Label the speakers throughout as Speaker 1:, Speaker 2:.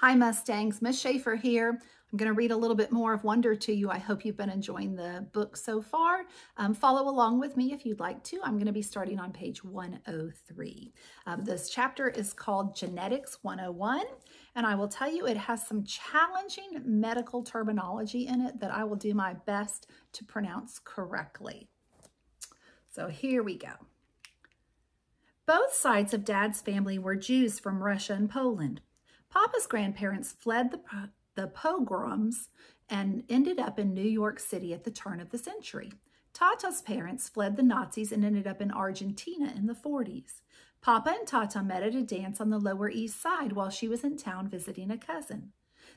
Speaker 1: Hi Mustangs, Miss Schaefer here. I'm going to read a little bit more of Wonder to you. I hope you've been enjoying the book so far. Follow along with me if you'd like to. I'm going to be starting on page 103. This chapter is called Genetics 101, and I will tell you it has some challenging medical terminology in it that I will do my best to pronounce correctly. So here we go. Both sides of Dad's family were Jews from Russia and Poland. Papa's grandparents fled the pogroms and ended up in New York City at the turn of the century. Tata's parents fled the Nazis and ended up in Argentina in the 40s. Papa and Tata met at a dance on the Lower East Side while she was in town visiting a cousin.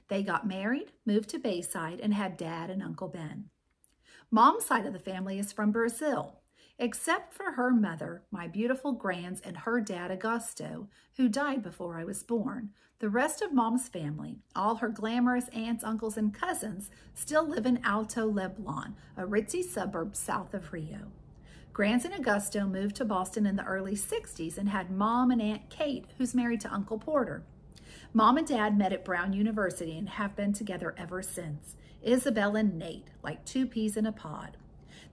Speaker 1: They got married, moved to Bayside, and had Dad and Uncle Ben. Mom's side of the family is from Brazil. Except for her mother, my beautiful grands, and her dad, Augusto, who died before I was born, the rest of Mom's family, all her glamorous aunts, uncles, and cousins, still live in Alto Leblon, a ritzy suburb south of Rio. Grands and Augusto moved to Boston in the early 60s and had Mom and Aunt Kate, who's married to Uncle Porter. Mom and Dad met at Brown University and have been together ever since. Isabel and Nate, like two peas in a pod.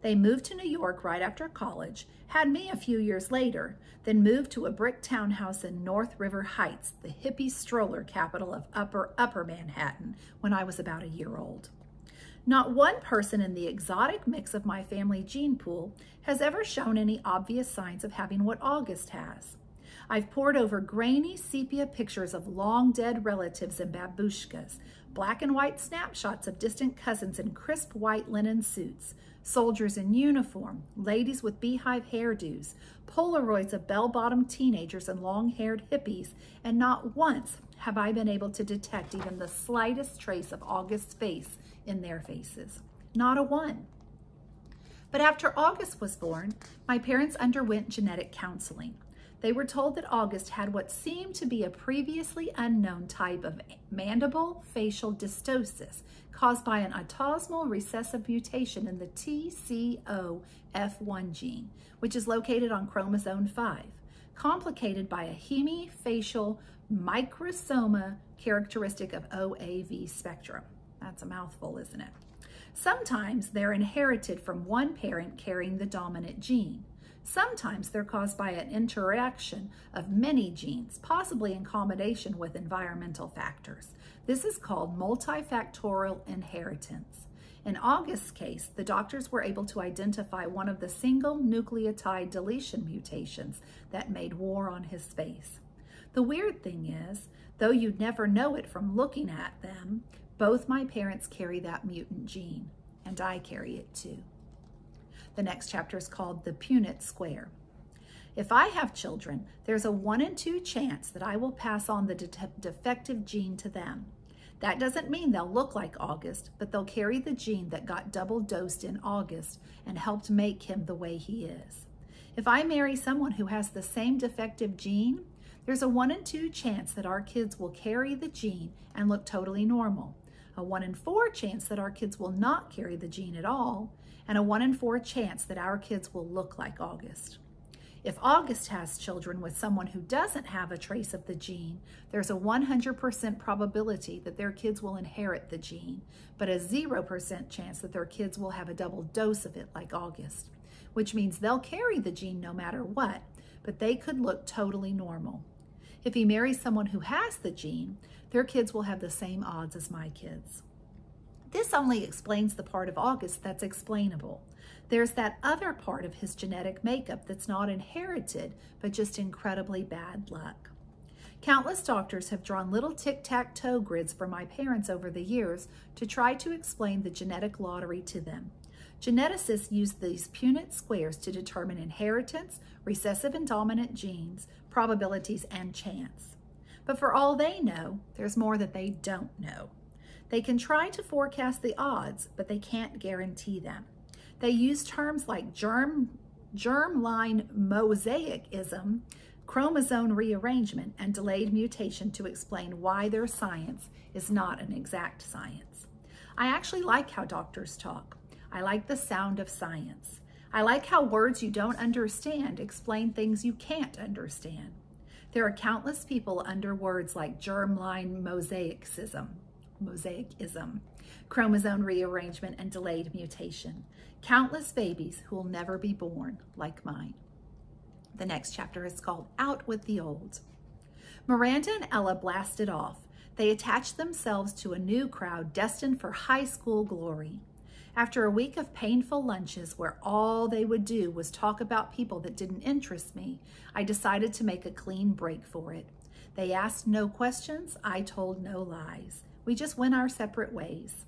Speaker 1: They moved to New York right after college, had me a few years later, then moved to a brick townhouse in North River Heights, the hippie stroller capital of Upper Manhattan, when I was about a year old. Not one person in the exotic mix of my family gene pool has ever shown any obvious signs of having what August has. I've pored over grainy sepia pictures of long dead relatives and babushkas, black and white snapshots of distant cousins in crisp white linen suits, soldiers in uniform, ladies with beehive hairdos, Polaroids of bell-bottomed teenagers and long-haired hippies, and not once have I been able to detect even the slightest trace of August's face in their faces. Not a one. But after August was born, my parents underwent genetic counseling. They were told that August had what seemed to be a previously unknown type of mandible facial dystosis caused by an autosomal recessive mutation in the TCOF1 gene, which is located on chromosome 5, complicated by a hemifacial microsoma characteristic of OAV spectrum. That's a mouthful, isn't it? Sometimes they're inherited from one parent carrying the dominant gene. Sometimes they're caused by an interaction of many genes, possibly in combination with environmental factors. This is called multifactorial inheritance. In August's case, the doctors were able to identify one of the single nucleotide deletion mutations that made war on his face. The weird thing is, though you'd never know it from looking at them, both my parents carry that mutant gene, and I carry it too. The next chapter is called the Punit Square. If I have children, there's a 1 in 2 chance that I will pass on the defective gene to them. That doesn't mean they'll look like August, but they'll carry the gene that got double dosed in August and helped make him the way he is. If I marry someone who has the same defective gene, there's a 1 in 2 chance that our kids will carry the gene and look totally normal. A 1 in 4 chance that our kids will not carry the gene at all, and a 1 in 4 chance that our kids will look like August. If August has children with someone who doesn't have a trace of the gene, there's a 100% probability that their kids will inherit the gene, but a 0% chance that their kids will have a double dose of it like August, which means they'll carry the gene no matter what, but they could look totally normal. If he marries someone who has the gene, their kids will have the same odds as my kids. This only explains the part of August that's explainable. There's that other part of his genetic makeup that's not inherited, but just incredibly bad luck. Countless doctors have drawn little tic-tac-toe grids for my parents over the years to try to explain the genetic lottery to them. Geneticists use these Punit squares to determine inheritance, recessive and dominant genes, probabilities, and chance. But for all they know, there's more that they don't know. They can try to forecast the odds, but they can't guarantee them. They use terms like germline mosaicism, chromosome rearrangement, and delayed mutation to explain why their science is not an exact science. I actually like how doctors talk. I like the sound of science. I like how words you don't understand explain things you can't understand. There are countless people under words like germline mosaicism, chromosome rearrangement, and delayed mutation. Countless babies who will never be born like mine. The next chapter is called Out with the Old. Miranda and Ella blasted off. They attached themselves to a new crowd destined for high school glory. After a week of painful lunches where all they would do was talk about people that didn't interest me, I decided to make a clean break for it. They asked no questions, I told no lies. We just went our separate ways.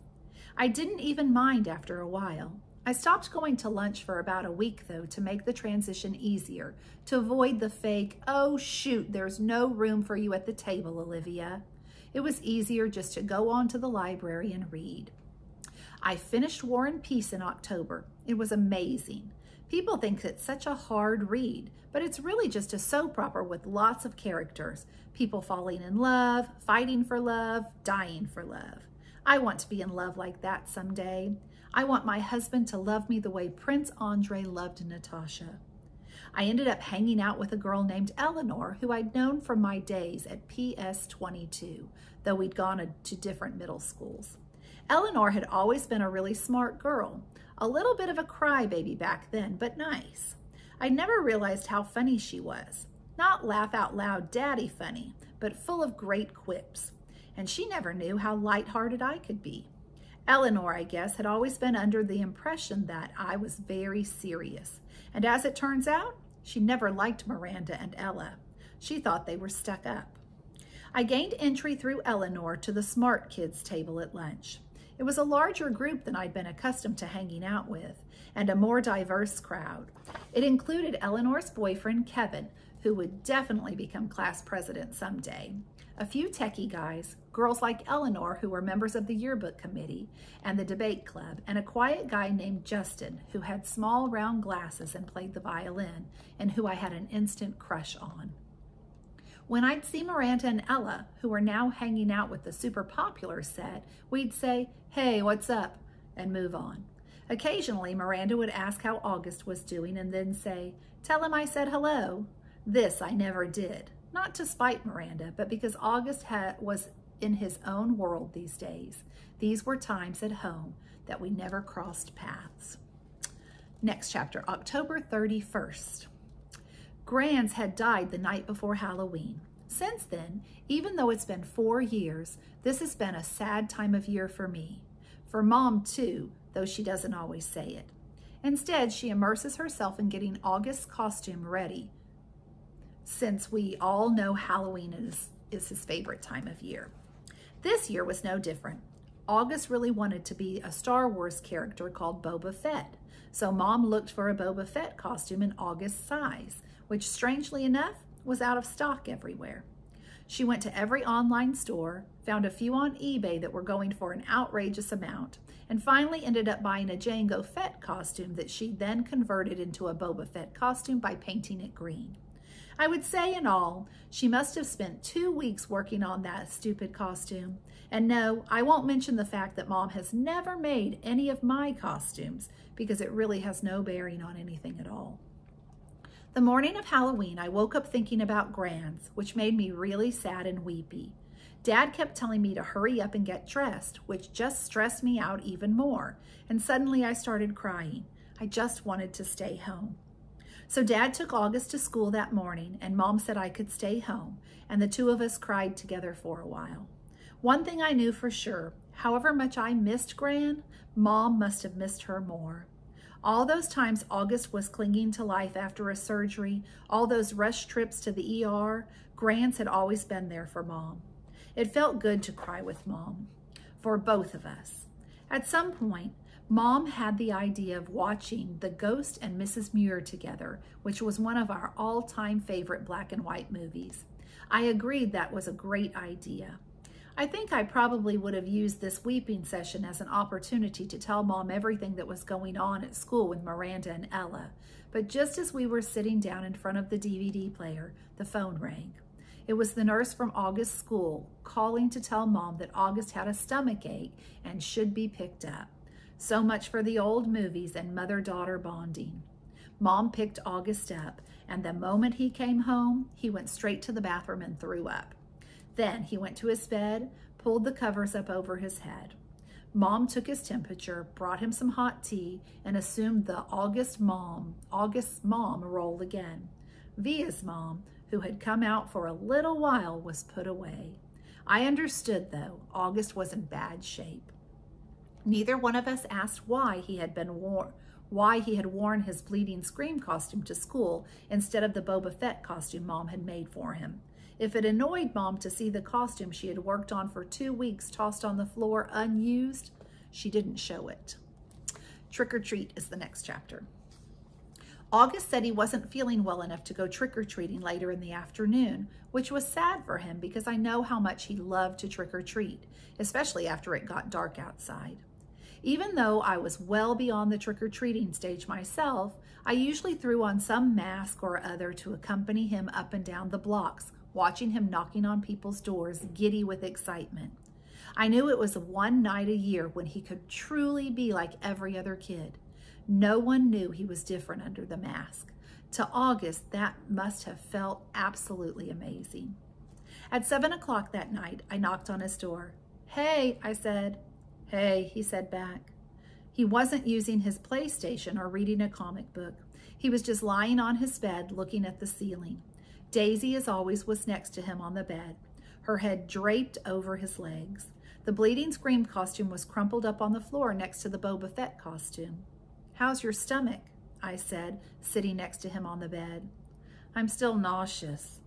Speaker 1: I didn't even mind after a while. I stopped going to lunch for about a week, though, to make the transition easier, to avoid the fake, oh shoot, there's no room for you at the table, Olivia. It was easier just to go on to the library and read. I finished War and Peace in October. It was amazing. People think it's such a hard read, but it's really just a soap opera with lots of characters. People falling in love, fighting for love, dying for love. I want to be in love like that someday. I want my husband to love me the way Prince Andre loved Natasha. I ended up hanging out with a girl named Eleanor, who I'd known from my days at PS 22, though we'd gone to different middle schools. Eleanor had always been a really smart girl, a little bit of a crybaby back then, but nice. I never realized how funny she was. Not laugh out loud daddy funny, but full of great quips. And she never knew how lighthearted I could be. Eleanor, I guess, had always been under the impression that I was very serious. And as it turns out, she never liked Miranda and Ella. She thought they were stuck up. I gained entry through Eleanor to the smart kids table at lunch. It was a larger group than I'd been accustomed to hanging out with, and a more diverse crowd. It included Eleanor's boyfriend, Kevin, who would definitely become class president someday, a few techie guys, girls like Eleanor who were members of the yearbook committee and the debate club, and a quiet guy named Justin who had small round glasses and played the violin, and who I had an instant crush on. When I'd see Miranda and Ella, who were now hanging out with the super popular set, we'd say, "Hey, what's up?" and move on. Occasionally, Miranda would ask how August was doing and then say, "Tell him I said hello." This I never did, not to spite Miranda, but because August was in his own world these days. These were times at home that we never crossed paths. Next chapter, October 31st. Grands had died the night before Halloween. Since then, even though it's been 4 years, this has been a sad time of year for me. For Mom, too, though she doesn't always say it. Instead, she immerses herself in getting August's costume ready, since we all know Halloween is his favorite time of year. This year was no different. August really wanted to be a Star Wars character called Boba Fett, so Mom looked for a Boba Fett costume in August's size, which strangely enough was out of stock everywhere. She went to every online store, found a few on eBay that were going for an outrageous amount, and finally ended up buying a Jango Fett costume that she then converted into a Boba Fett costume by painting it green. I would say in all, she must have spent 2 weeks working on that stupid costume. And no, I won't mention the fact that Mom has never made any of my costumes because it really has no bearing on anything at all. The morning of Halloween, I woke up thinking about Grands, which made me really sad and weepy. Dad kept telling me to hurry up and get dressed, which just stressed me out even more. And suddenly I started crying. I just wanted to stay home. So Dad took August to school that morning, and Mom said I could stay home, and the two of us cried together for a while. One thing I knew for sure, however much I missed Gran, Mom must have missed her more. All those times August was clinging to life after a surgery, all those rush trips to the ER, Grans had always been there for Mom. It felt good to cry with Mom, for both of us. At some point, Mom had the idea of watching The Ghost and Mrs. Muir together, which was one of our all-time favorite black and white movies. I agreed that was a great idea. I think I probably would have used this weeping session as an opportunity to tell Mom everything that was going on at school with Miranda and Ella, but just as we were sitting down in front of the DVD player, the phone rang. It was the nurse from August's school calling to tell Mom that August had a stomach ache and should be picked up. So much for the old movies and mother-daughter bonding. Mom picked August up, And the moment he came home, he went straight to the bathroom and threw up. Then he went to his bed, pulled the covers up over his head. Mom took his temperature, brought him some hot tea, and assumed the August's mom role again. Via's mom, who had come out for a little while, was put away. I understood, though, August was in bad shape. Neither one of us asked why he had worn his bleeding scream costume to school instead of the Boba Fett costume Mom had made for him. If it annoyed Mom to see the costume she had worked on for 2 weeks tossed on the floor unused, she didn't show it. Trick or treat is the next chapter. August said he wasn't feeling well enough to go trick-or-treating later in the afternoon, which was sad for him because I know how much he loved to trick-or-treat, especially after it got dark outside. Even though I was well beyond the trick-or-treating stage myself, I usually threw on some mask or other to accompany him up and down the blocks, watching him knocking on people's doors, giddy with excitement. I knew it was one night a year when he could truly be like every other kid. No one knew he was different under the mask. To August, that must have felt absolutely amazing. At 7 o'clock that night, I knocked on his door. "Hey," I said. "Hey," he said back. He wasn't using his PlayStation or reading a comic book. He was just lying on his bed looking at the ceiling. Daisy, as always, was next to him on the bed, her head draped over his legs. The bleeding scream costume was crumpled up on the floor next to the Boba Fett costume. "How's your stomach?" I said, sitting next to him on the bed. "I'm still nauseous."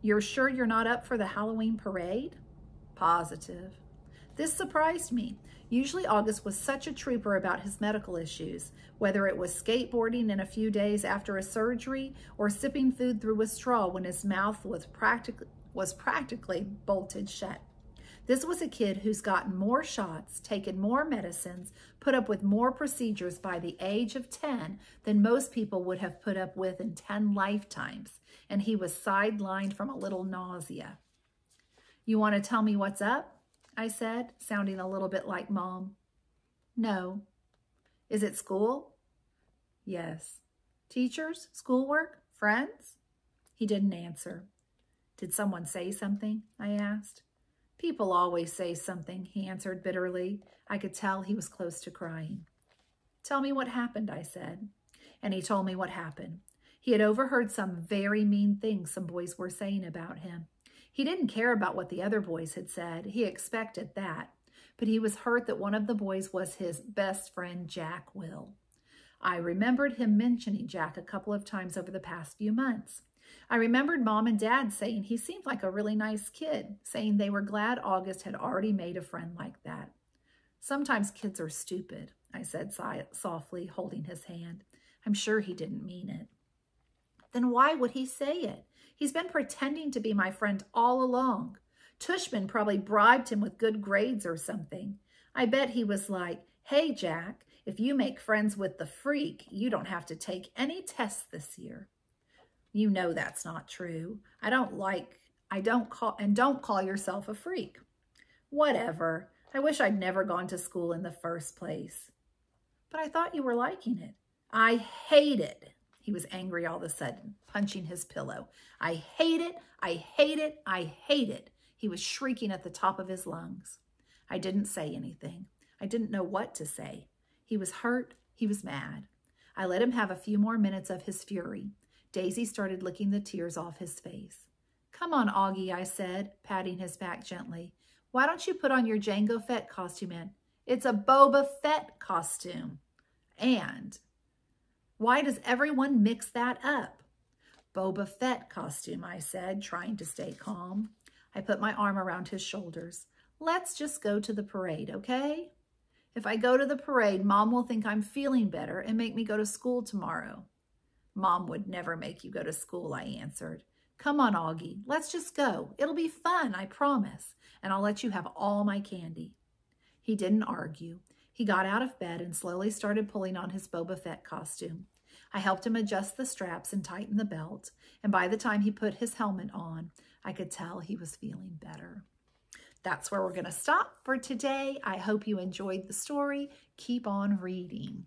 Speaker 1: "You're sure you're not up for the Halloween parade?" "Positive." This surprised me. Usually August was such a trooper about his medical issues, whether it was skateboarding in a few days after a surgery or sipping food through a straw when his mouth was practically bolted shut. This was a kid who's gotten more shots, taken more medicines, put up with more procedures by the age of 10 than most people would have put up with in 10 lifetimes, and he was sidelined from a little nausea. "You want to tell me what's up?" I said, sounding a little bit like Mom. "No." "Is it school?" "Yes." "Teachers? Schoolwork? Friends?" He didn't answer. "Did someone say something?" I asked. "People always say something," he answered bitterly. I could tell he was close to crying. "Tell me what happened," I said. And he told me what happened. He had overheard some very mean things some boys were saying about him. He didn't care about what the other boys had said. He expected that. But he was hurt that one of the boys was his best friend, Jack Will. I remembered him mentioning Jack a couple of times over the past few months. I remembered Mom and Dad saying he seemed like a really nice kid, saying they were glad August had already made a friend like that. "Sometimes kids are stupid," I said softly, holding his hand. I'm sure he didn't mean it. "Then why would he say it? He's been pretending to be my friend all along. Tushman probably bribed him with good grades or something. I bet he was like, 'Hey, Jack, if you make friends with the freak, you don't have to take any tests this year.' You know that's not true. Don't call yourself a freak." "Whatever. I wish I'd never gone to school in the first place." "But I thought you were liking it." "I hate it." He was angry all of a sudden, punching his pillow. "I hate it. I hate it. I hate it." He was shrieking at the top of his lungs. I didn't say anything. I didn't know what to say. He was hurt. He was mad. I let him have a few more minutes of his fury. Daisy started licking the tears off his face. "Come on, Augie," I said, patting his back gently. "Why don't you put on your Jango Fett costume? It's a Boba Fett costume. And why does everyone mix that up?" "Boba Fett costume," I said, trying to stay calm. I put my arm around his shoulders. "Let's just go to the parade, okay? If I go to the parade, Mom will think I'm feeling better and make me go to school tomorrow." "Mom would never make you go to school," I answered. "Come on, Augie, let's just go. It'll be fun, I promise, and I'll let you have all my candy." He didn't argue. He got out of bed and slowly started pulling on his Boba Fett costume. I helped him adjust the straps and tighten the belt, and by the time he put his helmet on, I could tell he was feeling better. That's where we're going to stop for today. I hope you enjoyed the story. Keep on reading.